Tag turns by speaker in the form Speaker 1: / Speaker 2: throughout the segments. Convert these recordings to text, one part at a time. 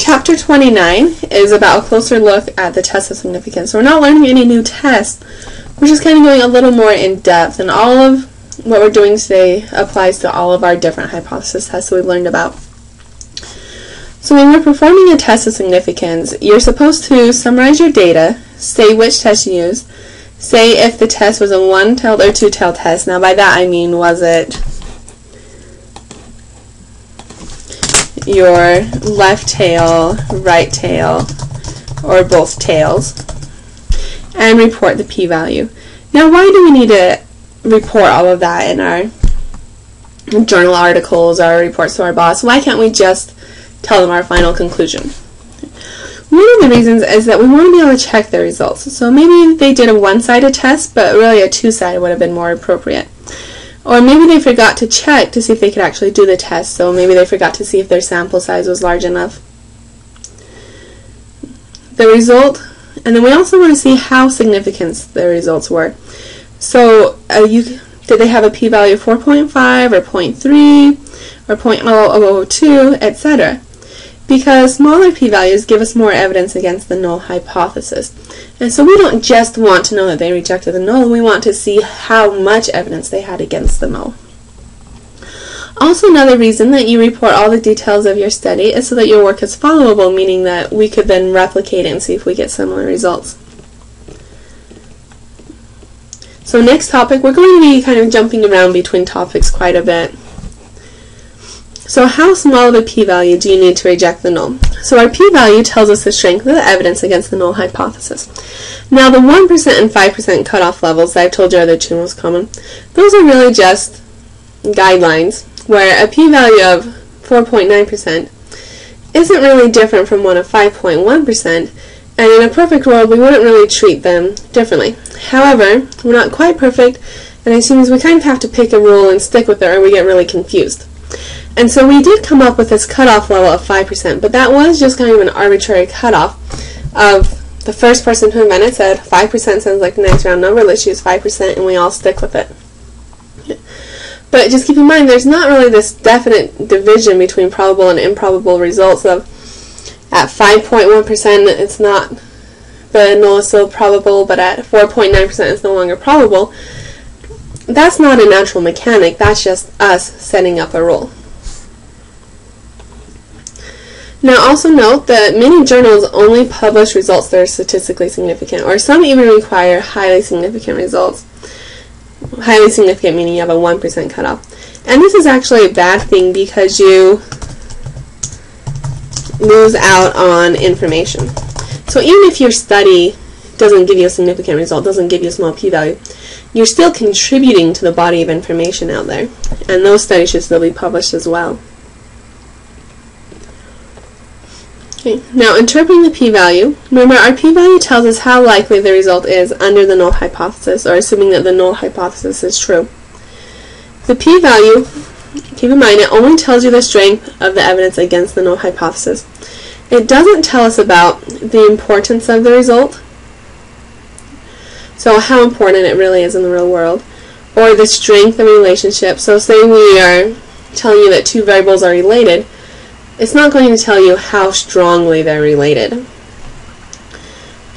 Speaker 1: Chapter 29 is about a closer look at the test of significance. So we're not learning any new tests. We're just kind of going a little more in depth, and all of what we're doing today applies to all of our different hypothesis tests that we've learned about. So when we're performing a test of significance, you're supposed to summarize your data, say which test you used, say if the test was a one-tailed or two-tailed test. Now by that I mean, was it your left tail, right tail, or both tails, and report the p-value. Now why do we need to report all of that in our journal articles, our reports to our boss? Why can't we just tell them our final conclusion? One of the reasons is that we want to be able to check the results. So maybe they did a one-sided test, but really a two-sided would have been more appropriate. Or maybe they forgot to check to see if they could actually do the test, so maybe they forgot to see if their sample size was large enough. The result, and then we also want to see how significant the results were. So did they have a p-value of 4.5 or 0.3 or 0.0002, etc.? Because smaller p-values give us more evidence against the null hypothesis. And so we don't just want to know that they rejected the null, we want to see how much evidence they had against the null. Also, another reason that you report all the details of your study is so that your work is followable, meaning that we could then replicate it and see if we get similar results. So next topic, we're going to be kind of jumping around between topics quite a bit. So how small of a p-value do you need to reject the null? So our p-value tells us the strength of the evidence against the null hypothesis. Now the 1% and 5% cutoff levels that I've told you are the two most common, those are really just guidelines where a p-value of 4.9% isn't really different from one of 5.1%, and in a perfect world we wouldn't really treat them differently. However, we're not quite perfect, and it seems we kind of have to pick a rule and stick with it or we get really confused. And so we did come up with this cutoff level of 5%, but that was just kind of an arbitrary cutoff of the first person who invented said 5% sounds like a nice round number, let's use 5%, and we all stick with it. But just keep in mind, there's not really this definite division between probable and improbable results of at 5.1% it's not, the null is still probable, but at 4.9% it's no longer probable. That's not a natural mechanic, that's just us setting up a rule. Now also note that many journals only publish results that are statistically significant, or some even require highly significant results. Highly significant meaning you have a 1% cutoff. And this is actually a bad thing because you lose out on information. So even if your study doesn't give you a significant result, doesn't give you a small p-value, you're still contributing to the body of information out there. And those studies should still be published as well. Okay, now interpreting the p-value, remember our p-value tells us how likely the result is under the null hypothesis, or assuming that the null hypothesis is true. The p-value, keep in mind, it only tells you the strength of the evidence against the null hypothesis. It doesn't tell us about the importance of the result, so how important it really is in the real world, or the strength of the relationship. So say we are telling you that two variables are related, it's not going to tell you how strongly they're related.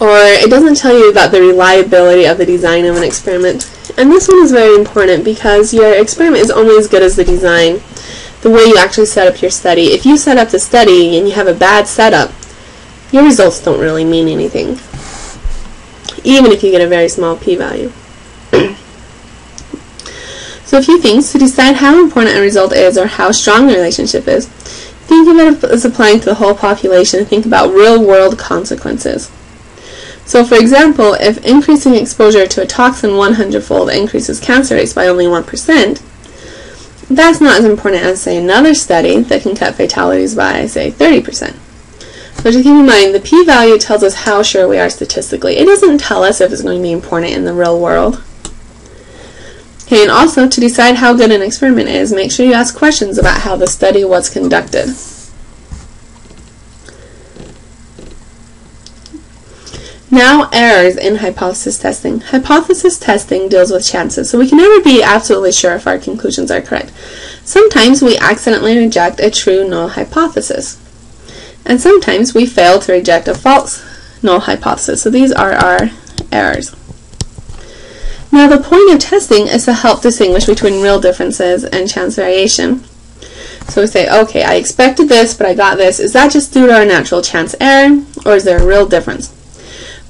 Speaker 1: Or it doesn't tell you about the reliability of the design of an experiment. And this one is very important because your experiment is only as good as the design, the way you actually set up your study. If you set up the study and you have a bad setup, your results don't really mean anything, even if you get a very small p-value. So a few things to decide how important a result is or how strong the relationship is. Think of it as applying to the whole population. Think about real-world consequences. So for example, if increasing exposure to a toxin 100-fold increases cancer rates by only 1%, that's not as important as, say, another study that can cut fatalities by, say, 30%. So just keep in mind, the p-value tells us how sure we are statistically. It doesn't tell us if it's going to be important in the real world. Okay, and also to decide how good an experiment is, make sure you ask questions about how the study was conducted. Now, errors in hypothesis testing. Hypothesis testing deals with chances, so we can never be absolutely sure if our conclusions are correct. Sometimes we accidentally reject a true null hypothesis. And sometimes we fail to reject a false null hypothesis. So these are our errors. Now the point of testing is to help distinguish between real differences and chance variation. So we say, okay, I expected this, but I got this. Is that just due to our natural chance error, or is there a real difference?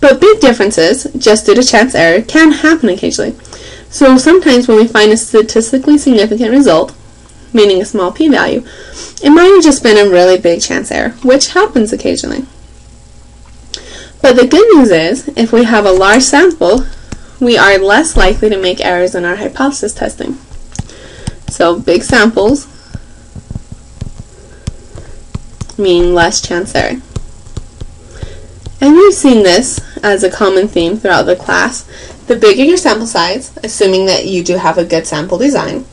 Speaker 1: But big differences, just due to chance error, can happen occasionally. So sometimes when we find a statistically significant result, meaning a small p-value, it might have just been a really big chance error, which happens occasionally. But the good news is, if we have a large sample, we are less likely to make errors in our hypothesis testing. So big samples mean less chance error. And we've seen this as a common theme throughout the class. The bigger your sample size, assuming that you do have a good sample design,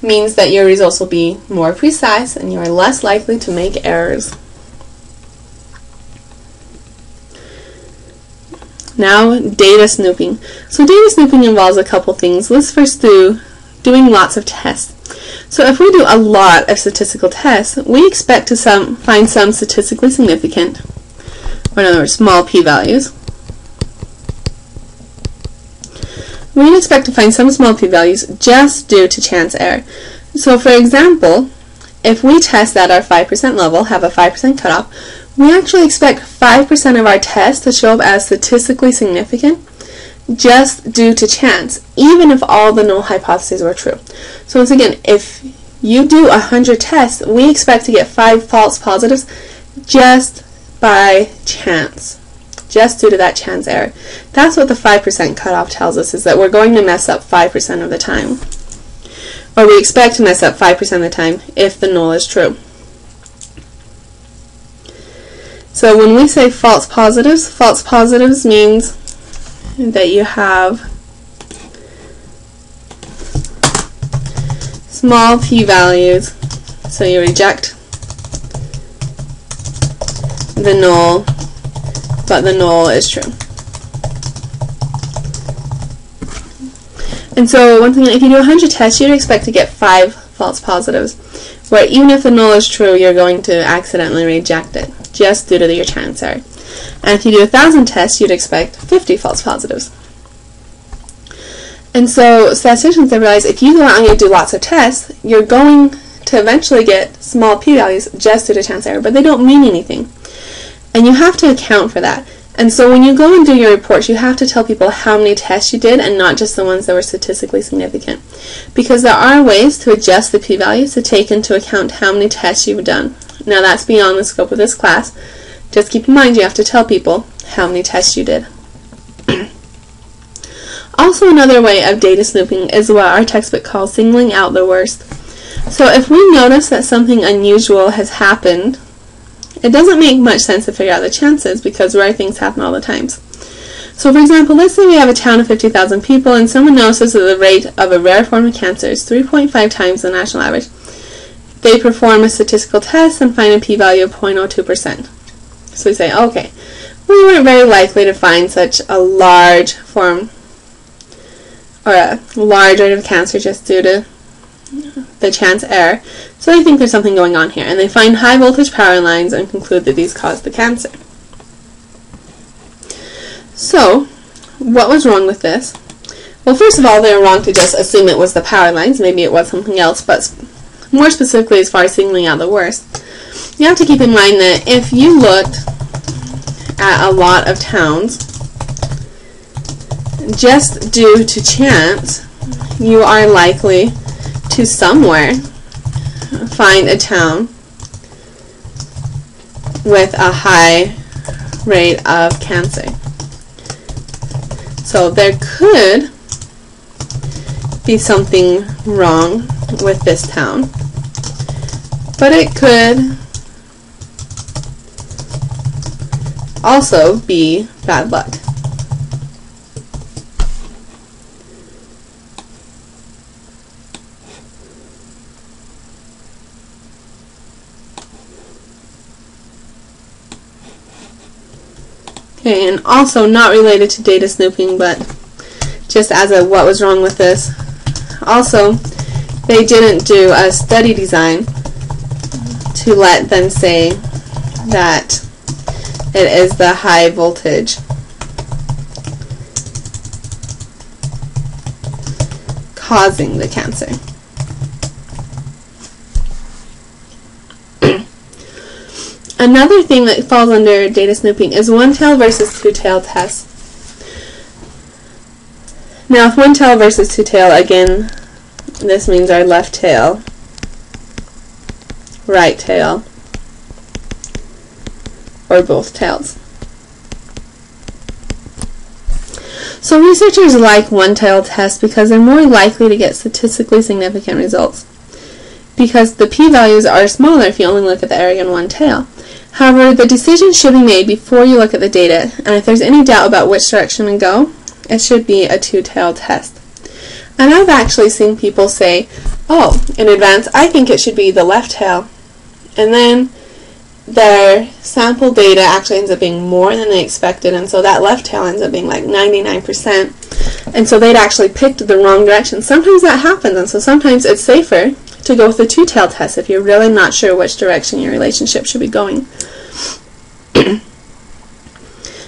Speaker 1: means that your results will be more precise and you are less likely to make errors. Now, data snooping. So data snooping involves a couple things. Let's first do doing lots of tests. So if we do a lot of statistical tests, we expect to find some statistically significant, or in other words, small p-values. We expect to find some small p-values just due to chance error. So for example, if we test at our 5% level, have a 5% cutoff, we actually expect 5% of our tests to show up as statistically significant just due to chance, even if all the null hypotheses were true. So once again, if you do 100 tests, we expect to get 5 false positives just by chance, just due to that chance error. That's what the 5% cutoff tells us, is that we're going to mess up 5% of the time. Or we expect to mess up 5% of the time if the null is true. So when we say false positives means that you have small p-values, so you reject the null, but the null is true. And so once again, if you do 100 tests, you'd expect to get 5 false positives, where even if the null is true, you're going to accidentally reject it, just due to your chance error. And if you do 1,000 tests, you'd expect 50 false positives. And so statisticians have realized if you go out and you do lots of tests, you're going to eventually get small p-values just due to chance error, but they don't mean anything. And you have to account for that. And so when you go and do your reports, you have to tell people how many tests you did and not just the ones that were statistically significant. Because there are ways to adjust the p-values to take into account how many tests you've done. Now that's beyond the scope of this class. Just keep in mind you have to tell people how many tests you did. Also, another way of data snooping is what our textbook calls singling out the worst. So if we notice that something unusual has happened, it doesn't make much sense to figure out the chances because rare things happen all the time. So for example, let's say we have a town of 50,000 people and someone notices that the rate of a rare form of cancer is 3.5 times the national average. They perform a statistical test and find a p-value of 0.02%. So we say, okay, we weren't very likely to find such a large form or a large rate of cancer just due to the chance error, so they think there's something going on here, and they find high voltage power lines and conclude that these caused the cancer. So, what was wrong with this? Well, first of all, they were wrong to just assume it was the power lines. Maybe it was something else, but more specifically as far as singling out the worst, you have to keep in mind that if you looked at a lot of towns, just due to chance, you are likely to somewhere find a town with a high rate of cancer. So there could be something wrong with this town, but it could also be bad luck. Okay, and also not related to data snooping, but just as a what was wrong with this. Also, they didn't do a study design to let them say that it is the high voltage causing the cancer. Another thing that falls under data snooping is one-tail versus two-tail tests. Now, with one-tail versus two-tail, again, this means our left tail, right tail, or both tails. So researchers like one-tail tests because they're more likely to get statistically significant results, because the p-values are smaller if you only look at the area in one tail. However, the decision should be made before you look at the data, and if there's any doubt about which direction to go, it should be a two-tail test. And I've actually seen people say, oh, in advance, I think it should be the left tail, and then their sample data actually ends up being more than they expected, and so that left tail ends up being like 99%, and so they'd actually picked the wrong direction. Sometimes that happens, and so sometimes it's safer to go with the two-tail test if you're really not sure which direction your relationship should be going.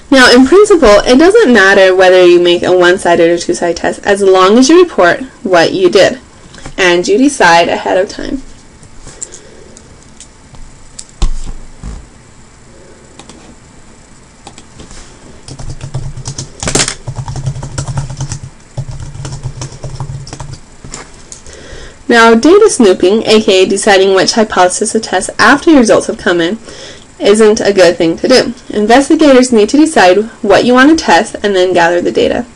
Speaker 1: Now, in principle, it doesn't matter whether you make a one-sided or two-sided test as long as you report what you did and you decide ahead of time. Now, data snooping, aka deciding which hypothesis to test after your results have come in, isn't a good thing to do. Investigators need to decide what you want to test and then gather the data.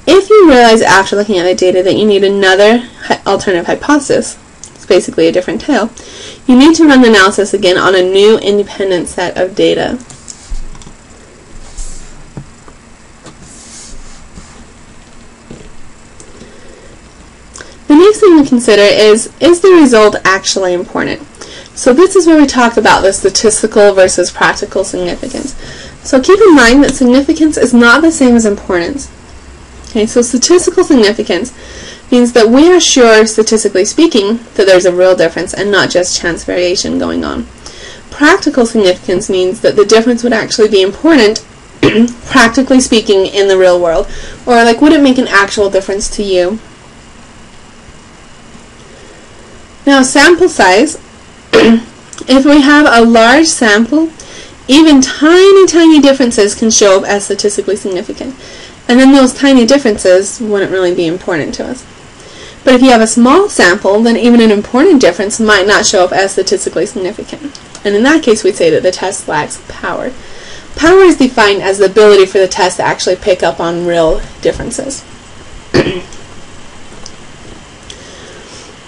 Speaker 1: If you realize after looking at the data that you need another alternative hypothesis, it's basically a different tail, you need to run the analysis again on a new independent set of data. The next thing to consider is the result actually important? So this is where we talk about the statistical versus practical significance. So keep in mind that significance is not the same as importance. Okay, so statistical significance means that we are sure, statistically speaking, that there's a real difference and not just chance variation going on. Practical significance means that the difference would actually be important, practically speaking, in the real world, or like would it make an actual difference to you? Now, sample size, if we have a large sample, even tiny differences can show up as statistically significant. And then those tiny differences wouldn't really be important to us. But if you have a small sample, then even an important difference might not show up as statistically significant. And in that case, we'd say that the test lacks power. Power is defined as the ability for the test to actually pick up on real differences.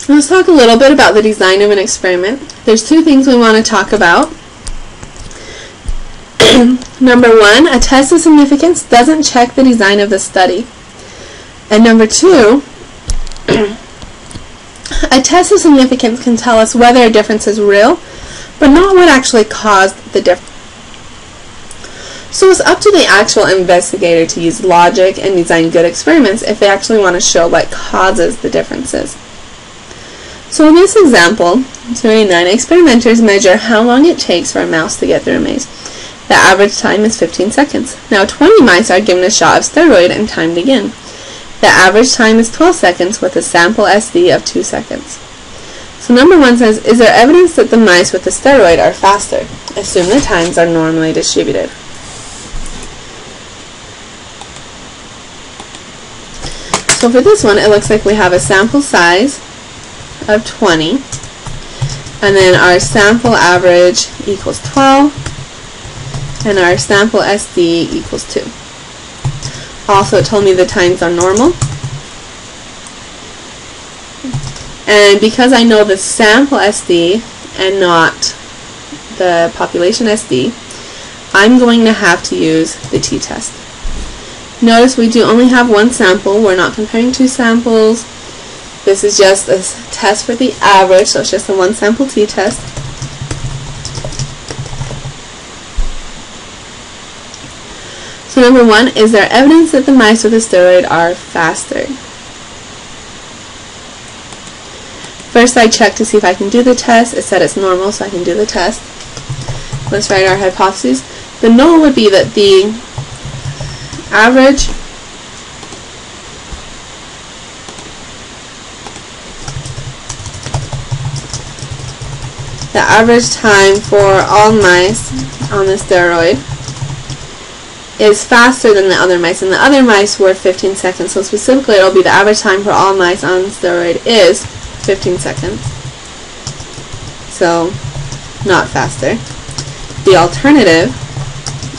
Speaker 1: Let's talk a little bit about the design of an experiment. There's two things we want to talk about. Number one, a test of significance doesn't check the design of the study. And number two, a test of significance can tell us whether a difference is real, but not what actually caused the difference. So it's up to the actual investigator to use logic and design good experiments if they actually want to show what causes the differences. So in this example, 289, experimenters measure how long it takes for a mouse to get through a maze. The average time is 15 seconds. Now 20 mice are given a shot of steroid and timed again. The average time is 12 seconds with a sample SD of 2 seconds. So number one says, is there evidence that the mice with the steroid are faster? Assume the times are normally distributed. So for this one, it looks like we have a sample size of 20, and then our sample average equals 12, and our sample SD equals 2. Also, it told me the times are normal, and because I know the sample SD and not the population SD, I'm going to have to use the t-test. Notice we do only have one sample. We're not comparing two samples. This is just a test for the average, so it's just a one sample t-test. So number one, is there evidence that the mice with the steroid are faster? First I checked to see if I can do the test. It said it's normal, so I can do the test. let's write our hypotheses. The null would be that the average time for all mice on the steroid is faster than the other mice, and the other mice were 15 seconds. So specifically, it'll be the average time for all mice on steroid is 15 seconds. So, not faster. The alternative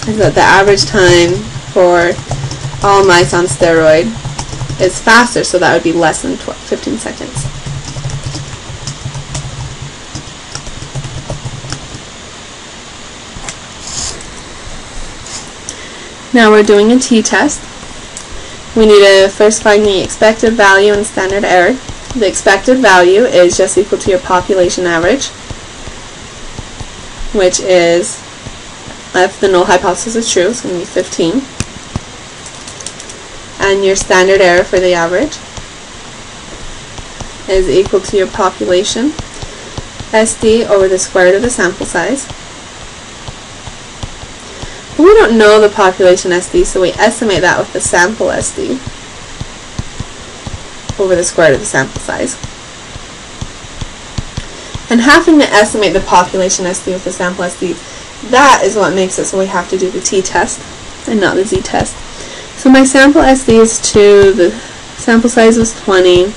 Speaker 1: is that the average time for all mice on steroid is faster, so that would be less than 15 seconds. Now we're doing a t-test. We need to first find the expected value and standard error. The expected value is just equal to your population average, which is, if the null hypothesis is true, it's going to be 15. And your standard error for the average is equal to your population SD over the square root of the sample size. But we don't know the population SD, so we estimate that with the sample SD over the square root of the sample size. And having to estimate the population SD with the sample SD, that is what makes it so we have to do the t-test and not the z-test. So my sample SD is 2, the sample size was 20,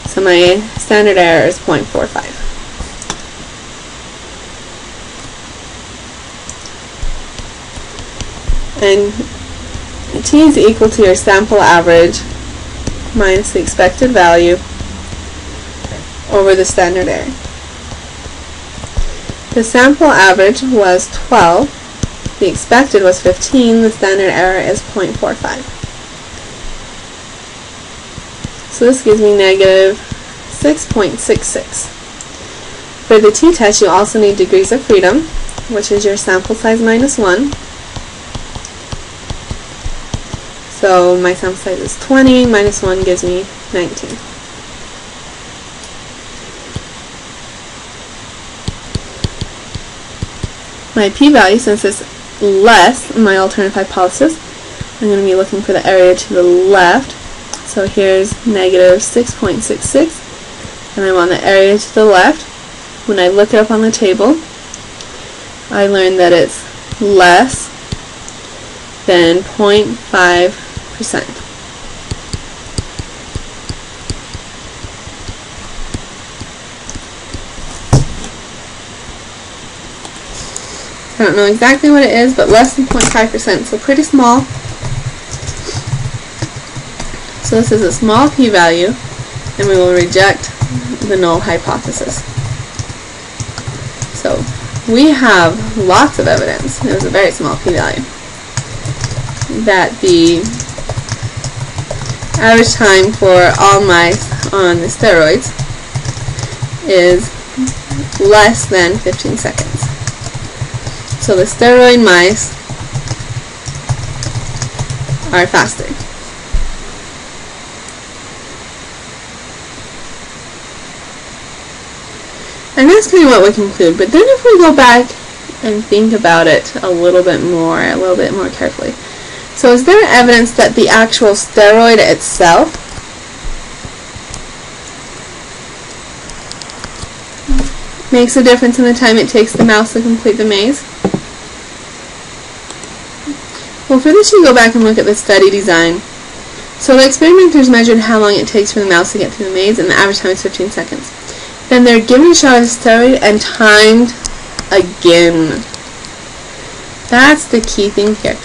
Speaker 1: so my standard error is 0.45. And t is equal to your sample average minus the expected value over the standard error. The sample average was 12, the expected was 15, the standard error is 0.45. So this gives me negative 6.66. For the t-test, you also need degrees of freedom, which is your sample size minus 1. So my sample size is 20, minus 1 gives me 19. My p-value, since it's less in my alternative hypothesis, I'm going to be looking for the area to the left. So here's negative 6.66, and I want the area to the left. When I look it up on the table, I learned that it's less than 0.5%. I don't know exactly what it is, but less than 0.5%, so pretty small. So this is a small p-value, and we will reject the null hypothesis. So we have lots of evidence, it was a very small p-value, that the average time for all mice on the steroids is less than 15 seconds. So the steroid mice are faster. And that's kind of what we conclude. But then if we go back and think about it a little bit more carefully. So is there evidence that the actual steroid itself makes a difference in the time it takes the mouse to complete the maze? Well, for this you go back and look at the study design. So the experimenters measured how long it takes for the mouse to get through the maze, and the average time is 15 seconds. Then they're given a shot of steroid and timed again. That's the key thing here.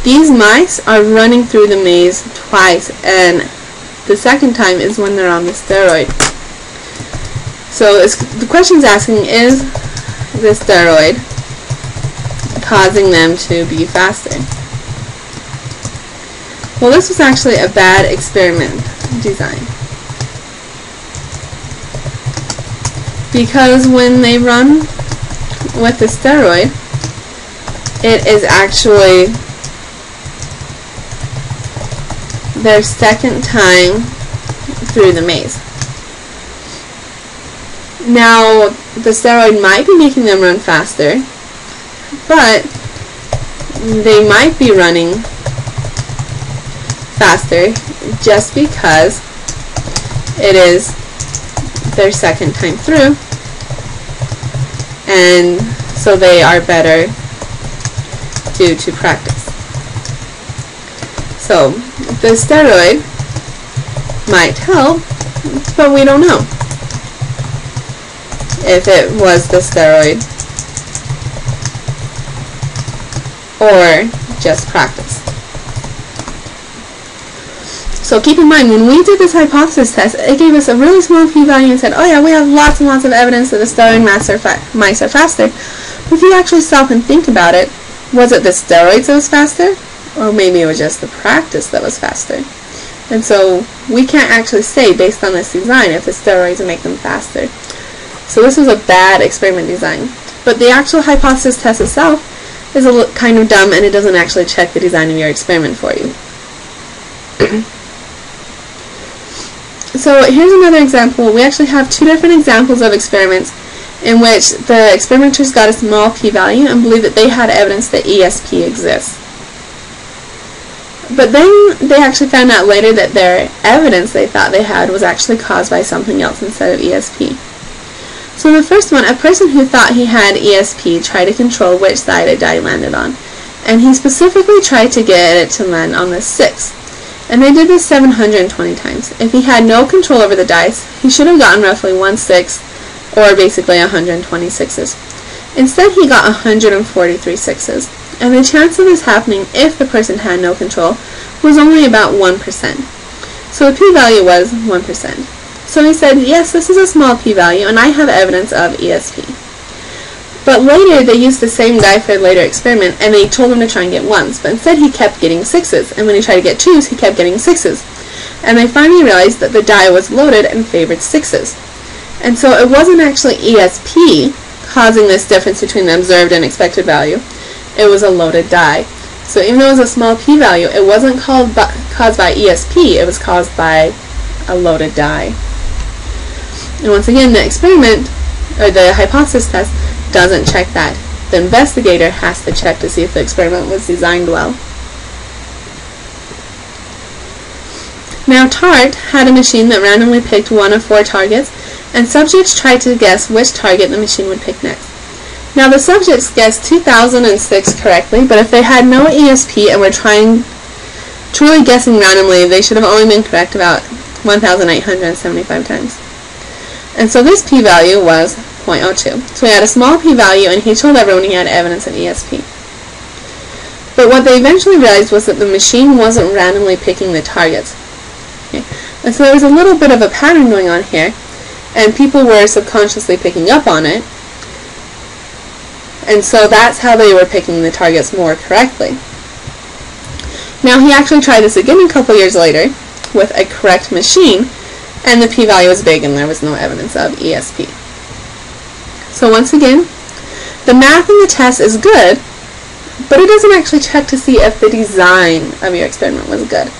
Speaker 1: These mice are running through the maze twice, and the second time is when they're on the steroid. So the question's asking, is the steroid causing them to be faster? Well, this was actually a bad experiment design, because when they run with the steroid, it is actually their second time through the maze. Now, the steroid might be making them run faster, but they might be running faster just because it is their second time through, and so they are better due to practice. So the steroid might help, but we don't know if it was the steroid or just practice. So keep in mind, when we did this hypothesis test, it gave us a really small p-value and said, oh yeah, we have lots and lots of evidence that the steroid mice are faster. But if you actually stop and think about it, was it the steroids that was faster? Or maybe it was just the practice that was faster. And so we can't actually say, based on this design, if the steroids will make them faster. So this was a bad experiment design. But the actual hypothesis test itself is kind of dumb, and it doesn't actually check the design of your experiment for you. So here's another example. We actually have two different examples of experiments in which the experimenters got a small p-value and believed that they had evidence that ESP exists. But then they actually found out later that their evidence they thought they had was actually caused by something else instead of ESP. So in the first one, a person who thought he had ESP tried to control which side a die landed on, and he specifically tried to get it to land on the 6. And they did this 720 times. If he had no control over the dice, he should have gotten roughly 1 6, or basically 120 sixes. Instead, he got 143 sixes, and the chance of this happening if the person had no control was only about 1%. So the p-value was 1%. So he said, yes, this is a small p-value, and I have evidence of ESP. But later, they used the same guy for a later experiment, and they told him to try and get 1s, but instead he kept getting 6s, and when he tried to get 2s, he kept getting 6s. And they finally realized that the die was loaded and favored 6s. And so it wasn't actually ESP causing this difference between the observed and expected value. It was a loaded die. So even though it was a small p-value, it wasn't caused by ESP, it was caused by a loaded die. And once again, the experiment, or the hypothesis test, doesn't check that. The investigator has to check to see if the experiment was designed well. Now TART had a machine that randomly picked 1 of 4 targets, and subjects tried to guess which target the machine would pick next. Now the subjects guessed 2006 correctly, but if they had no ESP and were truly guessing randomly, they should have only been correct about 1,875 times. And so this p-value was 0.02. So he had a small p-value, and he told everyone he had evidence of ESP. But what they eventually realized was that the machine wasn't randomly picking the targets. Okay. And so there was a little bit of a pattern going on here, and people were subconsciously picking up on it, and so that's how they were picking the targets more correctly. Now he actually tried this again a couple years later with a correct machine, and the p-value was big and there was no evidence of ESP. So once again, the math in the test is good, but it doesn't actually check to see if the design of your experiment was good.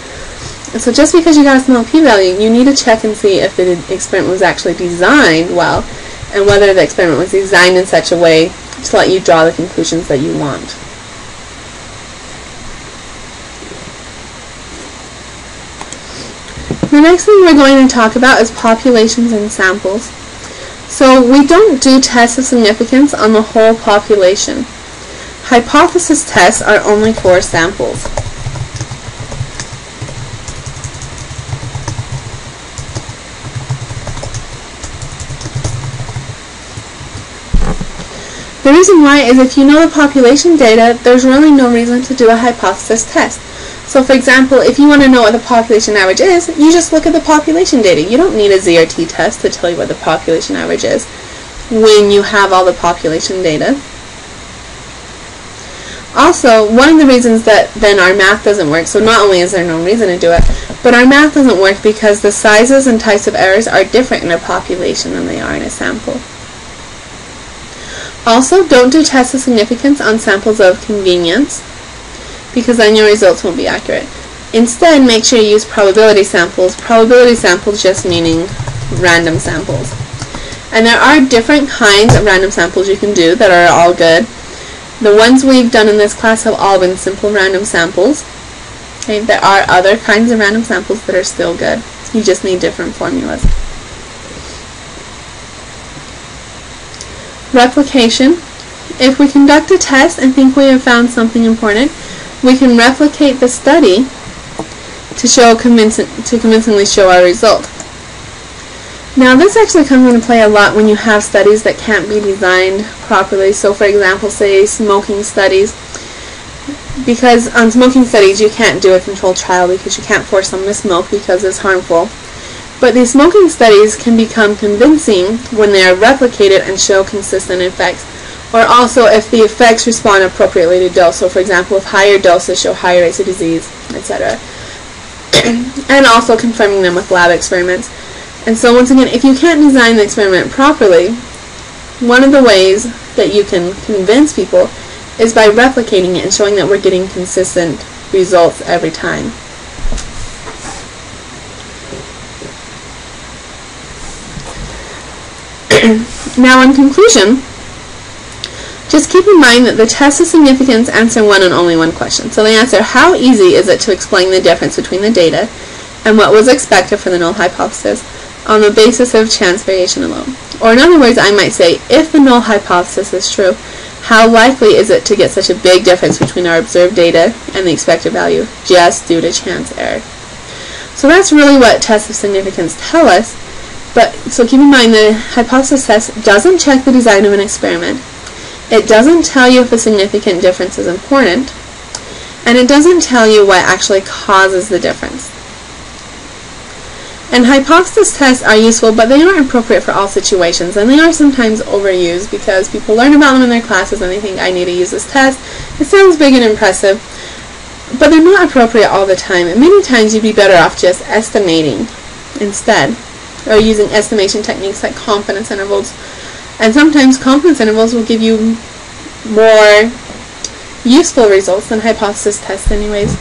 Speaker 1: And so just because you got a small p-value, you need to check and see if the experiment was actually designed well, and whether the experiment was designed in such a way to let you draw the conclusions that you want. The next thing we're going to talk about is populations and samples. So we don't do tests of significance on the whole population. Hypothesis tests are only for samples. The reason why is if you know the population data, there's really no reason to do a hypothesis test. So for example, if you want to know what the population average is, you just look at the population data. You don't need a ZRT test to tell you what the population average is when you have all the population data. Also, one of the reasons that then our math doesn't work, so not only is there no reason to do it, but our math doesn't work because the sizes and types of errors are different in a population than they are in a sample. Also, don't do tests of significance on samples of convenience, because then your results won't be accurate. Instead, make sure you use probability samples just meaning random samples. And there are different kinds of random samples you can do that are all good. The ones we've done in this class have all been simple random samples. Okay, there are other kinds of random samples that are still good. You just need different formulas. Replication. If we conduct a test and think we have found something important, we can replicate the study to convincingly show our result. Now this actually comes into play a lot when you have studies that can't be designed properly. So for example, say smoking studies. Because on smoking studies you can't do a controlled trial because you can't force someone to smoke because it's harmful. But these smoking studies can become convincing when they are replicated and show consistent effects. Or also if the effects respond appropriately to dose. So for example, if higher doses show higher rates of disease, etc. And also confirming them with lab experiments. And so once again, if you can't design the experiment properly, one of the ways that you can convince people is by replicating it and showing that we're getting consistent results every time. Now in conclusion, just keep in mind that the test of significance answer one and only one question. So they answer, how easy is it to explain the difference between the data and what was expected for the null hypothesis on the basis of chance variation alone? Or in other words, I might say, if the null hypothesis is true, how likely is it to get such a big difference between our observed data and the expected value just due to chance error? So that's really what tests of significance tell us. But so keep in mind, the hypothesis test doesn't check the design of an experiment. It doesn't tell you if a significant difference is important, and it doesn't tell you what actually causes the difference. And hypothesis tests are useful, but they aren't appropriate for all situations, and they are sometimes overused because people learn about them in their classes and they think, I need to use this test. It sounds big and impressive, but they're not appropriate all the time, and many times you'd be better off just estimating instead, or using estimation techniques like confidence intervals. And sometimes confidence intervals will give you more useful results than hypothesis tests anyways.